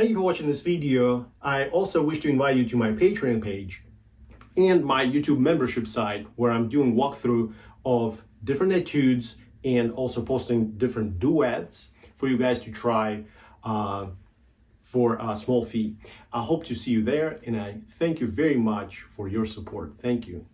thank you for watching this video. I also wish to invite you to my Patreon page and my YouTube membership site, where I'm doing walkthrough of different etudes and also posting different duets for you guys to try for a small fee. I hope to see you there, and I thank you very much for your support. Thank you.